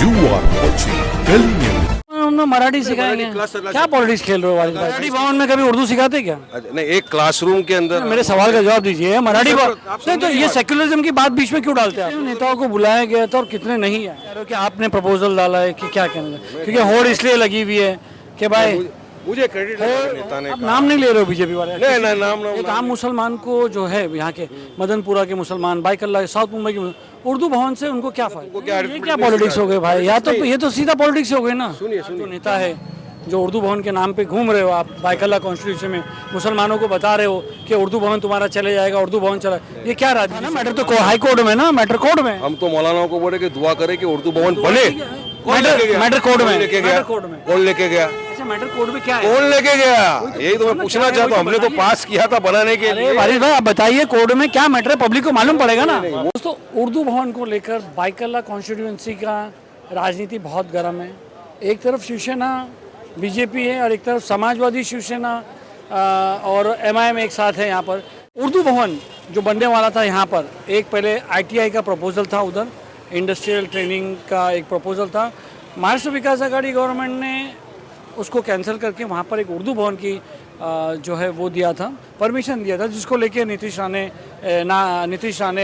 You are watching Delhi News. उन्होंने मराठी सिखाएंगे, क्या पॉलिटिक्स खेल रहे हो वाली? मराठी भवन में कभी उर्दू सिखाते क्या? नहीं, एक क्लासरूम के अंदर मेरे सवाल का जवाब दीजिए। मराठी भवन नहीं तो ये सेक्युलरिज्म की बात बीच में क्यों डालते हैं आप? नेताओं को बुलाया गया था और कितने नहीं आए? कह रहे हो कि आपने प्रपोजल डाला है कि क्या कहना है? क्योंकि होड़ इसलिए लगी हुई है कि भाई मुझे क्रेडिट है नेता ने आप नाम नहीं ले रहे हो बीजेपी वाले। नहीं नाम एक आम मुसलमान को जो है यहाँ के मदनपुरा के मुसलमान, बाइकल्ला साउथ मुंबई के उर्दू भवन से उनको क्या फायदा? ये क्या पॉलिटिक्स हो गए भाई? या तो ये तो सीधा पॉलिटिक्स हो गई ना। सुनिए जो नेता है जो उर्दू भवन के नाम पे घूम रहे हो आप बाइकल्ला कॉन्स्टिट्यूशन में, मुसलमानों को बता रहे हो कि उर्दू भवन तुम्हारा चले जाएगा, उर्दू भवन चला, ये क्या राजनीति है? मैटर तो हाई कोर्ट में ना, मैटर कोर्ट में। हम तो मौलानाओं को बोले कि दुआ करें कि उर्दू भवन बने। मैटर कोर्ट में लेके गया? कौन लेके गया? अच्छा, मैटर कोर्ट में क्या है? कौन लेके गया? यही तो मैं पूछना चाहता हूँ। हमने तो पास किया था बनाने के लिए। वारिस भाई आप बताइए कोर्ट में क्या मैटर है, पब्लिक को मालूम पड़ेगा ना। दोस्तों उर्दू भवन को लेकर बाइकल्ला कॉन्स्टिट्यूएंसी का राजनीति बहुत गर्म है। एक तरफ शिवसेना बीजेपी है और एक तरफ समाजवादी शिवसेना और एमआईएम एक साथ है। यहाँ पर उर्दू भवन जो बनने वाला था यहाँ पर, एक पहले आईटीआई का प्रपोजल था, उधर इंडस्ट्रियल ट्रेनिंग का एक प्रपोजल था। महाराष्ट्र विकास आघाड़ी गवर्नमेंट ने उसको कैंसिल करके वहाँ पर एक उर्दू भवन की जो है वो दिया था, परमिशन दिया था, जिसको लेके नीतीश राणे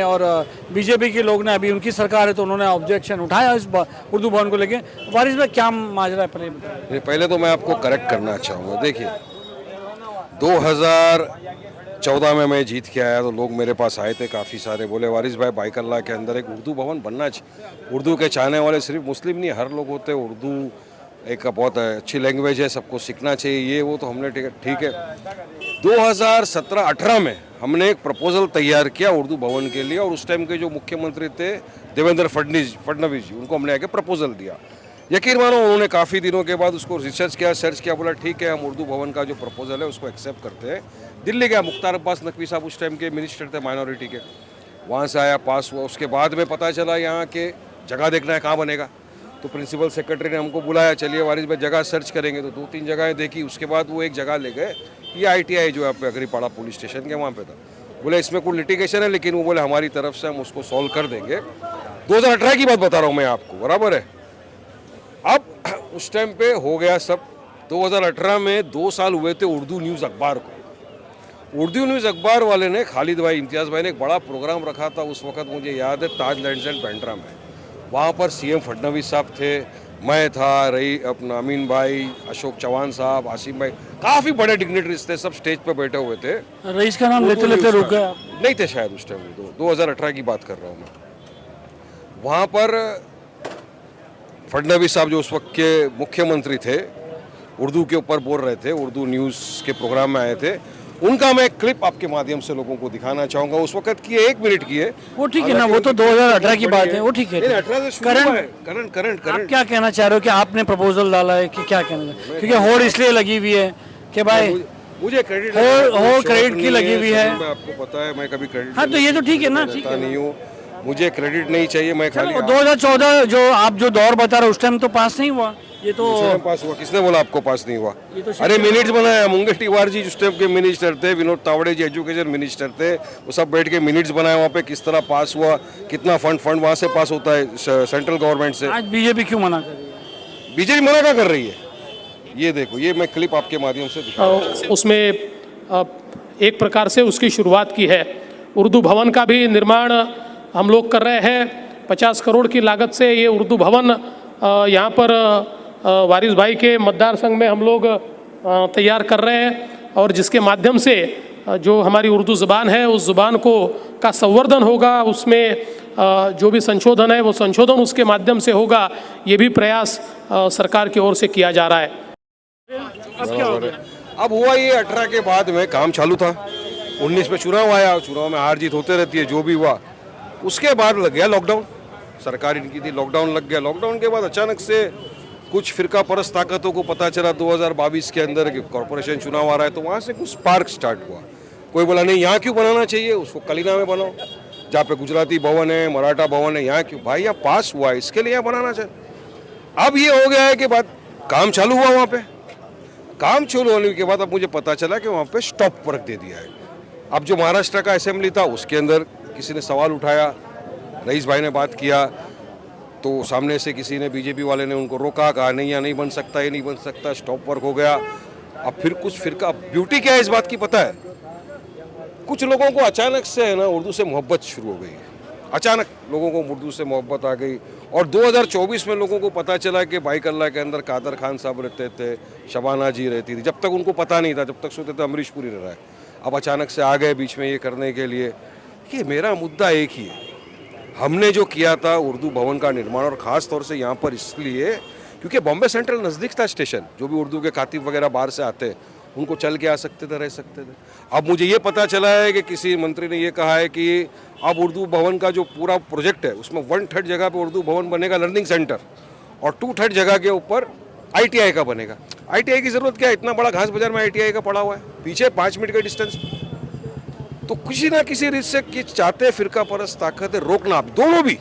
और बीजेपी के लोग ने, अभी उनकी सरकार है तो उन्होंने ऑब्जेक्शन उठाया इस उर्दू भवन को लेके। वारिस भाई क्या माजरा है पहले तो मैं आपको करेक्ट करना चाहूँगा। देखिए 2014 में मैं जीत के आया तो लोग मेरे पास आए थे काफ़ी सारे, बोले वारिस भाई बाइकल्ला के अंदर एक उर्दू भवन बनना चाहिए। उर्दू के चाहने वाले सिर्फ मुस्लिम नहीं, हर लोग होते हैं। उर्दू एक बहुत अच्छी लैंग्वेज है, सबको सीखना चाहिए, ये वो। तो हमने ठीक है 2017-18 में हमने एक प्रपोजल तैयार किया उर्दू भवन के लिए, और उस टाइम के जो मुख्यमंत्री थे देवेंद्र फडणवीस जी, उनको हमने आके प्रपोजल दिया। यकीन मानो उन्होंने काफ़ी दिनों के बाद उसको रिसर्च किया, सर्च किया, बोला ठीक है हम उर्दू भवन का जो प्रपोजल है उसको एक्सेप्ट करते हैं। दिल्ली गया, मुख्तार अब्बास नकवी साहब उस टाइम के मिनिस्टर थे माइनॉरिटी के, वहाँ से आया, पास हुआ। उसके बाद में पता चला यहाँ के जगह देखना है कहाँ बनेगा, तो प्रिंसिपल सेक्रेटरी ने हमको बुलाया, चलिए वारिस भाई जगह सर्च करेंगे। तो 2-3 जगहें देखी, उसके बाद वो एक जगह ले गए, ये आईटीआई जो है पे अगरीपाड़ा पुलिस स्टेशन के वहाँ पे था। बोले इसमें कोई लिटिगेशन है, लेकिन वो बोले हमारी तरफ से हम उसको सॉल्व कर देंगे। 2018 की बात बता रहा हूँ मैं आपको, बराबर है। अब उस टाइम पे हो गया सब। 2018 में 2 साल हुए थे उर्दू न्यूज़ अखबार को। उर्दू न्यूज़ अखबार वाले ने, खालिद भाई, इम्तियाज़ भाई ने एक बड़ा प्रोग्राम रखा था उस वक्त, मुझे याद है, ताज लैंड्स एंड पेंड्रा में। वहाँ पर सीएम फडणवीस साहब थे, मैं था, अपना अमीन भाई, अशोक चौहान साहब, आसिम भाई, काफ़ी बड़े डिग्नेटरीज थे, सब स्टेज पर बैठे हुए थे। रईस का नाम लेते लेते रुक गया, नहीं थे शायद उस टाइम। 2018 की बात कर रहा हूँ मैं। वहाँ पर फडणवीस साहब जो उस वक्त के मुख्यमंत्री थे, उर्दू के ऊपर बोल रहे थे, उर्दू न्यूज़ के प्रोग्राम में आए थे। उनका मैं क्लिप आपके माध्यम से लोगों को दिखाना चाहूँगा। उस वक्त की 1 मिनट की है, वो ठीक है ना, वो तो 2018 की बात है, वो ठीक है। करंट क्या कहना चाह रहे हो कि आपने प्रपोजल डाला है कि क्या कहना चाह रहे हो? क्योंकि होड़ इसलिए लगी हुई है कि भाई मुझे क्रेडिट क्रेडिट की लगी हुई है, आपको पता है, मैं कभी क्रेडिट, हाँ तो ये तो ठीक है ना, ठीक है, नहीं हूँ, मुझे क्रेडिट नहीं चाहिए। मैं खाली 2014 जो आप जो दौर बता रहे हो उस टाइम तो पास नहीं हुआ, ये तो पास हुआ। किसने बोला आपको पास नहीं हुआ? तो अरे मिनट्स बनाया, मुंगेटीवार जी उस टाइम के मिनिस्टर थे, विनोद तावड़े जी एजुकेशन मिनिस्टर थे, वो सब बैठ के मिनट्स बनाए वहाँ पे, किस तरह पास हुआ, कितना फंड वहाँ से पास होता है सेंट्रल गवर्नमेंट से। आज बीजेपी क्यों मना कर रही है? बीजेपी मना क्या कर रही है? ये देखो, ये मैं क्लिप आपके माध्यम से उसमें एक प्रकार से उसकी शुरुआत की है। उर्दू भवन का भी निर्माण हम लोग कर रहे हैं। 50 करोड़ की लागत से ये उर्दू भवन यहाँ पर वारिस भाई के मतदार संघ में हम लोग तैयार कर रहे हैं, और जिसके माध्यम से जो हमारी उर्दू ज़ुबान है उस ज़ुबान को का संवर्धन होगा, उसमें जो भी संशोधन है वो संशोधन उसके माध्यम से होगा। ये भी प्रयास सरकार की ओर से किया जा रहा है। अब हुआ ये 18 के बाद में काम चालू था, 19 में चुनाव आया, चुनाव में हार जीत होते रहती है, जो भी हुआ। उसके बाद लग गया लॉकडाउन, सरकार इनकी थी, लॉकडाउन लग गया। लॉकडाउन के बाद अचानक से कुछ फिरका परस्त ताकतों को पता चला 2022 के अंदर कि कॉर्पोरेशन चुनाव आ रहा है, तो वहाँ से कुछ स्पार्क स्टार्ट हुआ। कोई बोला नहीं यहाँ क्यों बनाना चाहिए, उसको कलीना में बनाओ, जहाँ पे गुजराती भवन है, मराठा भवन है, यहाँ क्यों भाई, यहाँ पास हुआ है, इसके लिए यहाँ बनाना चाहिए। अब ये हो गया है कि बात काम चालू हुआ, वहाँ पे काम चालू होने के बाद अब मुझे पता चला कि वहाँ पे स्टॉप वर्क दे दिया है। अब जो महाराष्ट्र का असेंबली था उसके अंदर किसी ने सवाल उठाया, रईस भाई ने बात किया, तो सामने से किसी ने बीजेपी वाले ने उनको रोका, कहा नहीं यहाँ नहीं बन सकता, ये नहीं बन सकता, स्टॉप वर्क हो गया। अब फिर कुछ फिरका, ब्यूटी क्या है इस बात की पता है, कुछ लोगों को अचानक से है ना उर्दू से मोहब्बत शुरू हो गई। अचानक लोगों को उर्दू से मोहब्बत आ गई और 2024 में लोगों को पता चला कि बाइकल्ला के अंदर कादर खान साहब रहते थे, शबाना जी रहती थी। जब तक उनको पता नहीं था, जब तक सोचते थे अमरीश पुरी रह रहा है, अब अचानक से आ गए बीच में ये करने के लिए। कि मेरा मुद्दा एक ही है, हमने जो किया था उर्दू भवन का निर्माण, और ख़ास तौर से यहाँ पर इसलिए क्योंकि बॉम्बे सेंट्रल नज़दीक था स्टेशन, जो भी उर्दू के कातिब वगैरह बाहर से आते उनको चल के आ सकते थे, रह सकते थे। अब मुझे ये पता चला है कि किसी मंत्री ने ये कहा है कि अब उर्दू भवन का जो पूरा प्रोजेक्ट है उसमें 1/3 जगह पे उर्दू भवन बनेगा लर्निंग सेंटर, और 2/3 जगह के ऊपर ITI का बनेगा। ITI की ज़रूरत क्या है, इतना बड़ा घास बाजार में ITI का पड़ा हुआ है, पीछे 5 मिनट के डिस्टेंस। तो किसी ना किसी रीत से कि चाहते फिरका परस्त ताकत है रोकना, आप दोनों भी।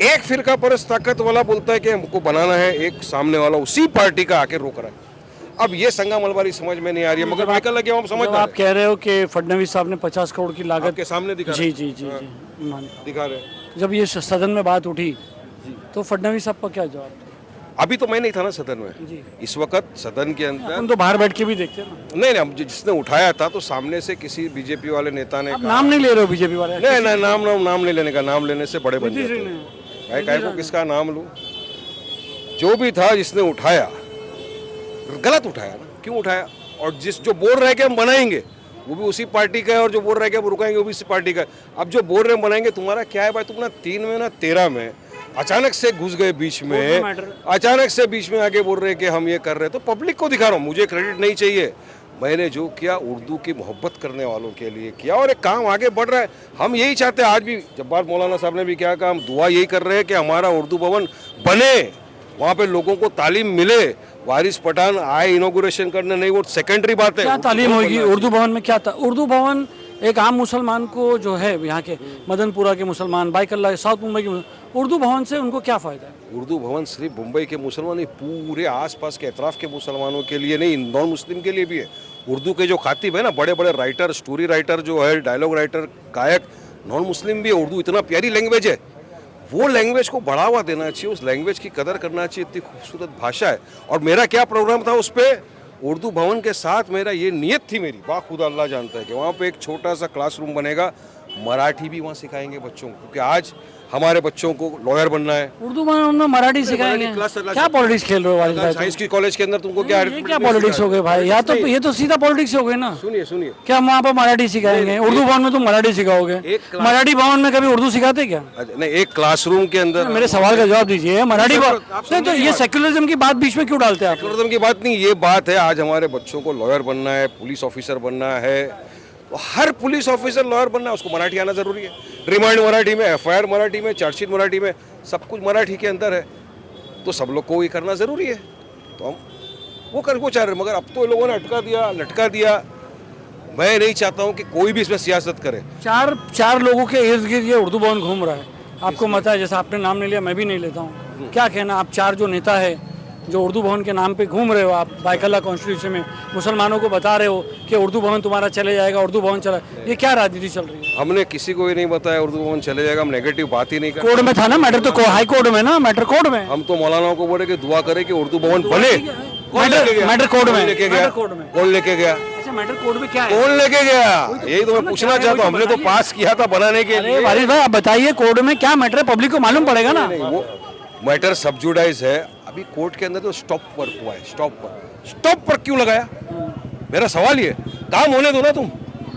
एक फिरका परस्त ताकत वाला बोलता है कि हमको बनाना है, एक सामने वाला उसी पार्टी का आके रोक रहा है। अब ये संगा मलबारी समझ में नहीं आ रही है, मगर बाइकल लगे हम समझ। आप कह रहे हो कि फडणवीस साहब ने 50 करोड़ की लागत के सामने दिखा जी जी जी हाँ। जी दिखा रहे। जब ये सदन में बात उठी तो फडणवीस साहब का क्या जवाब था? अभी तो मैं नहीं था ना सदन में, जी। इस वक्त सदन के अंदर हम तो बाहर बैठ के भी देखते हैं ना। नहीं हम जिसने उठाया था तो सामने से किसी बीजेपी वाले नेता ने आप नाम नहीं ले रहे हो बीजेपी वाले? नहीं नाम नहीं लेने का, नाम लेने से बड़े बन जाते हैं। काहे को किसका नाम लूं? जो भी था जिसने उठाया, गलत उठाया ना, क्यों उठाया? और जो बोल रहे कि हम बनाएंगे वो भी उसी पार्टी का है, और जो बोल रहे हैं कि हम रुकाएंगे वो भी उसी पार्टी का है। अब जो बोल रहे हैं बनाएंगे, तुम्हारा क्या है भाई? तुम ना 3 में ना 13 में अचानक से घुस गए बीच में, अचानक से बीच में आके बोल रहे हैं कि हम ये कर रहे हैं। तो पब्लिक को दिखा रहा हूँ, मुझे क्रेडिट नहीं चाहिए। मैंने जो किया उर्दू की मोहब्बत करने वालों के लिए किया, और एक काम आगे बढ़ रहा है। हम यही चाहते हैं, आज भी जब्बार मौलाना साहब ने भी क्या कहा, हम दुआ यही कर रहे हैं कि हमारा उर्दू भवन बने, वहाँ पे लोगों को तालीम मिले। वारिस पठान आए इनॉग्रेशन करने, नहीं वो सेकेंडरी बात है। क्या तालीम होगी उर्दू भवन में? क्या था उर्दू भवन? एक आम मुसलमान को जो है यहाँ के मदनपुरा के मुसलमान, बाइकल्ला, साउथ मुंबई के उर्दू भवन से उनको क्या फ़ायदा है? उर्दू भवन सिर्फ मुंबई के मुसलमान नहीं, पूरे आसपास के अतराफ के मुसलमानों के लिए नहीं, नॉन मुस्लिम के लिए भी है। उर्दू के जो खातिब है ना, बड़े बड़े राइटर, स्टोरी राइटर जो है, डायलॉग राइटर, गायक, नॉन मुस्लिम भी है। उर्दू इतना प्यारी लैंग्वेज है, वो लैंग्वेज को बढ़ावा देना चाहिए, उस लैंग्वेज की कदर करना चाहिए। इतनी खूबसूरत भाषा है। और मेरा क्या प्रोग्राम था उस पर, उर्दू भवन के साथ मेरा ये नियत थी मेरी, बाखुदा अल्लाह जानता है, कि वहाँ पे एक छोटा सा क्लासरूम बनेगा, मराठी भी वहाँ सिखाएंगे बच्चों को, क्योंकि आज हमारे बच्चों को लॉयर बनना है। उर्दू भवन में मराठी सिखाएंगे? क्या पॉलिटिक्स खेल रहे हो वालिद भाई? साइंस की कॉलेज के अंदर तुमको क्या ये क्या पॉलिटिक्स हो गए भाई? या तो ये तो सीधा पॉलिटिक्स हो गए ना। सुनिए क्या हम वहाँ पर मराठी सिखाएंगे? उर्दू भवन में तुम मराठी सिखाओगे? मराठी भवन में कभी उर्दू सिखाते क्या? नहीं, एक क्लासरूम के अंदर मेरे सवाल का जवाब दीजिए। मराठी भवन तो ये सेक्युलरिज्म की बात बीच में क्यों डालते हैं आप? सेक्युलरिज्म की बात नहीं, ये बात है आज हमारे बच्चों को लॉयर बनना है, पुलिस ऑफिसर बनना है। तो हर पुलिस ऑफिसर लॉयर बनना है, उसको मराठी आना जरूरी है। रिमांड मराठी में, FIR मराठी में, चार्जशीट मराठी में, सब कुछ मराठी के अंदर है। तो सब लोग को ये करना जरूरी है, तो हम वो चाह रहे हैं। मगर अब तो लोगों ने लटका दिया। मैं नहीं चाहता हूँ कि कोई भी इसमें सियासत करे। चार लोगों के इर्द गिर्द ये उर्दू भवन घूम रहा है, आपको मत है? जैसे आपने नाम नहीं लिया, मैं भी नहीं लेता हूँ। क्या कहना, आप 4 जो नेता है जो उर्दू भवन के नाम पे घूम रहे हो, आप बाइकल्ला कॉन्स्टिट्यूशन में मुसलमानों को बता रहे हो कि उर्दू भवन तुम्हारा चले जाएगा, उर्दू भवन चला, ये क्या राजनीति चल रही है? हमने किसी को ये नहीं बताया उर्दू भवन चले जाएगा, हम नेगेटिव बात ही नहीं कर। कोर्ट में था ना मैटर, तो हाई कोर्ट में ना मैटर, कोर्ट में। हम तो मौलानाओं को बोले कि दुआ करे कि उर्दू भवन बने। मैटर कोर्ट में लेके गया? कौन लेके गया? मैटर कोर्ट में क्या है? कौन लेके गया? यही तो मैं पूछना चाहता हूँ। हमने तो पास किया था बनाने के लिए। वारिस भाई आप बताइए, कोर्ट में क्या मैटर है? पब्लिक को मालूम पड़ेगा ना। वो मैटर सब्जुडाइज है। अभी कोर्ट के अंदर तो स्टॉप वर्क हुआ है। स्टॉप पर क्यों लगाया? मेरा सवाल ये, काम होने दो ना तुम।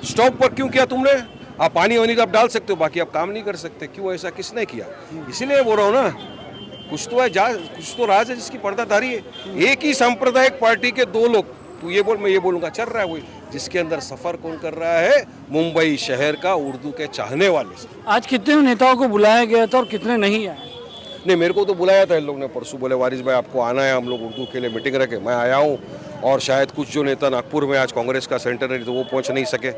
स्टॉप पर क्यों किया तुमने? आप पानी वानी तो आप डाल सकते हो, बाकी आप काम नहीं कर सकते। क्यों ऐसा किसने किया? इसीलिए बोल रहा हूँ ना, कुछ तो है, कुछ तो राज है जिसकी पर्दादारी है। एक ही सांप्रदायिक पार्टी के 2 लोग, तू ये बोल मैं ये बोलूंगा, चल रहा है वही, जिसके अंदर सफर कौन कर रहा है? मुंबई शहर का उर्दू के चाहने वाले। आज कितने नेताओं को बुलाया गया था और कितने नहीं आए? नहीं, मेरे को तो बुलाया था इन लोग ने परसों, बोले वारिस भाई आपको आना है, हम लोग उर्दू के लिए मीटिंग रखे। मैं आया हूँ, और शायद कुछ जो नेता नागपुर में आज कांग्रेस का सेंटर है तो वो पहुँच नहीं सके,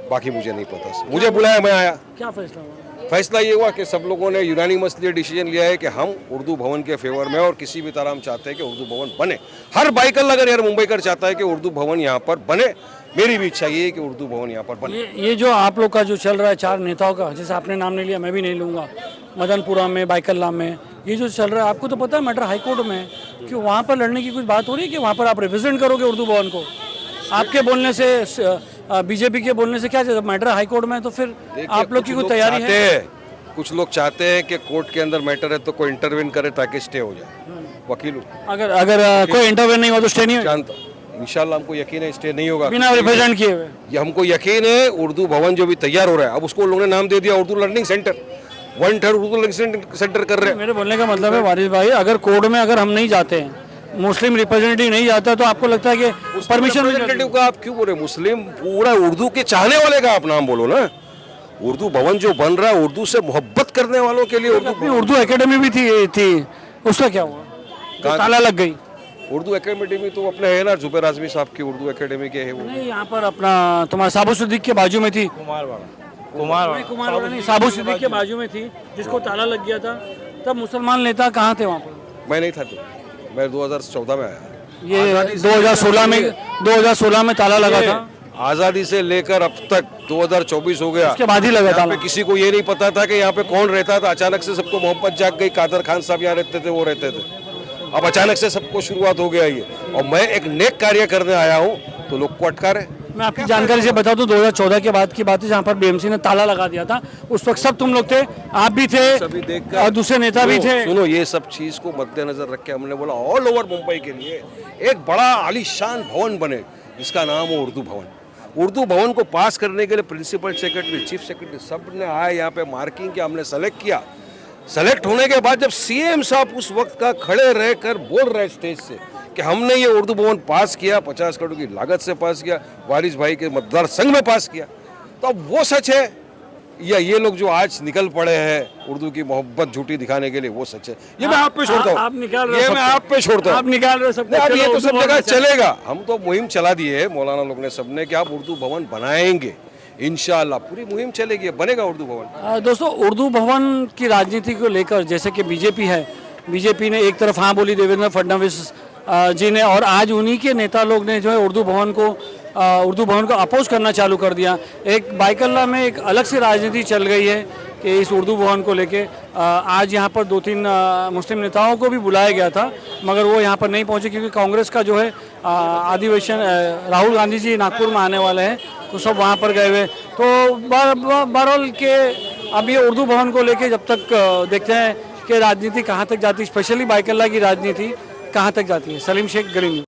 बाकी मुझे नहीं पता। मुझे बुलाया, मैं आया। क्या फैसला हुआ? फैसला ये हुआ कि सब लोगों ने यूनानिमसली डिसीजन लिया है कि हम उर्दू भवन के फेवर में, और किसी भी तरह हम चाहते हैं कि उर्दू भवन बने। हर बाइकल अगर यार मुंबईकर चाहता है कि उर्दू भवन यहाँ पर बने, मेरी भी इच्छा ये है कि उर्दू भवन यहाँ पर बने। ये जो आप लोग का जो चल रहा है 4 नेताओं का, जैसे आपने नाम नहीं लिया, मैं भी नहीं लूँगा, मदनपुरा में, बाइकल्ला में, ये जो चल रहा है, आपको तो पता है मैटर हाई कोर्ट में है कि वहाँ पर लड़ने की कुछ बात हो रही है कि वहाँ पर आप रिप्रेजेंट करोगे उर्दू भवन को? आपके बोलने से, बीजेपी के बोलने से क्या चीज़, मैटर हाई कोर्ट में है तो फिर आप लोग की कोई तैयारी है? कुछ लोग चाहते हैं कि कोर्ट के अंदर मैटर है तो कोई इंटरवेन करे ताकि स्टे हो जाए। वकील हूँ। अगर कोई इंटरवेन नहीं हुआ तो स्टे नहीं होगा? जानता हूँ, इंशाल्लाह हमको यकीन है स्टे नहीं होगा। बिना रिप्रेजेंट किए हुए ये हमको यकीन है। उर्दू भवन जो भी तैयार हो रहा है, अब उसको लोगों ने नाम दे दिया Urdu learning centre, one third Urdu learning centre कर रहे हैं। मेरे बोलने का मतलब है वारिस भाई, अगर कोर्ट में अगर हम नहीं जाते हैं, मुस्लिम रिप्रेजेंटेटिव नहीं जाता, तो आपको लगता है कि परमिशन रिप्रेजेंटेटिव का आप क्यों बोल रहे? मुस्लिम पूरा उर्दू के चाहने वाले का आप नाम बोलो ना। उर्दू भवन जो बन रहा है उर्दू से मोहब्बत करने वालों के लिए उर्दू एकेडमी भी थी, उसका क्या हुआ? ताला लग गई। उर्दू एकेडमी तो अपने है ना, जुबैर आजमी साहब की उर्दू एकेडमी के है वो। नहीं, यहाँ पर अपना तुम्हारा साबु सिद्दीक के बाजू में थी। कुमार नहीं, साबु सिद्दीक के बाजू में थी, जिसको ताला लग गया था। तब मुसलमान नेता कहाँ थे वहाँ पर? मैं नहीं था तो, मैं 2014 में आया। ये 2016 में ताला लगा था। आज़ादी से लेकर अब तक 2024 हो गया, उसके बाद ही लगा यहाँ ताला। पे किसी को ये नहीं पता था कि यहाँ पे कौन रहता था। अचानक से सबको मोहब्बत जाग गई। कादर खान साहब यहाँ रहते थे, वो रहते थे। अब अचानक से सबको शुरुआत हो गया ये, और मैं एक नेक कार्य करने आया हूँ तो लोग को अटका रहे। मैं आपकी जानकारी से बता दूं, 2014 के बाद की बात है जहाँ पर बीएमसी ने ताला लगा दिया था। उस वक्त सब तुम लोग थे, आप भी थे सभी देखकर और दूसरे नेता भी थे। सुनो, ये सब चीज को मद्देनजर रख के हमने बोला ऑल ओवर मुंबई के लिए एक बड़ा आलीशान भवन बने, जिसका नाम हो उर्दू भवन। उर्दू भवन को पास करने के लिए प्रिंसिपल सेक्रेटरी, चीफ सेक्रेटरी सब ने आए यहाँ पे, मार्किंग किया, हमने सेलेक्ट किया। सेलेक्ट होने के बाद जब सीएम साहब उस वक्त का खड़े रहकर बोल रहे स्टेज से कि हमने ये उर्दू भवन पास किया, 50 करोड़ की लागत से पास किया, वारिस भाई के मतदार संघ में पास किया, तो अब वो सच है या ये लोग जो आज निकल पड़े हैं उर्दू की मोहब्बत झूठी दिखाने के लिए, वो सच है? ये मैं आप पे छोड़ता हूँ, आप निकाल रहे, ये मैं आप पे छोड़ता हूँ, आप निकाल रहे सब। अब ये तो सब जगह चलेगा। हम तो मुहिम चला दिए है मौलाना लोग ने सबने कि आप उर्दू भवन बनाएंगे, इंशाल्लाह पूरी मुहिम चलेगी, बनेगा उर्दू भवन। दोस्तों, उर्दू भवन की राजनीति को लेकर जैसे कि बीजेपी है, बीजेपी ने एक तरफ हाँ बोली देवेंद्र फडणवीस जी ने, और आज उन्हीं के नेता लोग ने जो है उर्दू भवन को अपोज करना चालू कर दिया। एक बाइकल्ला में एक अलग सी राजनीति चल गई है कि इस उर्दू भवन को लेके आज यहाँ पर 2-3 मुस्लिम नेताओं को भी बुलाया गया था, मगर वो यहाँ पर नहीं पहुँचे क्योंकि कांग्रेस का जो है अधिवेशन, राहुल गांधी जी नागपुर में आने वाले हैं, तो सब वहाँ पर गए हुए। तो बहरहाल के अब ये उर्दू भवन को लेके जब तक देखते हैं कि राजनीति कहाँ तक जाती है, स्पेशली बाइकल्ला की राजनीति कहाँ तक जाती है। सलीम शेख, ग्रीन।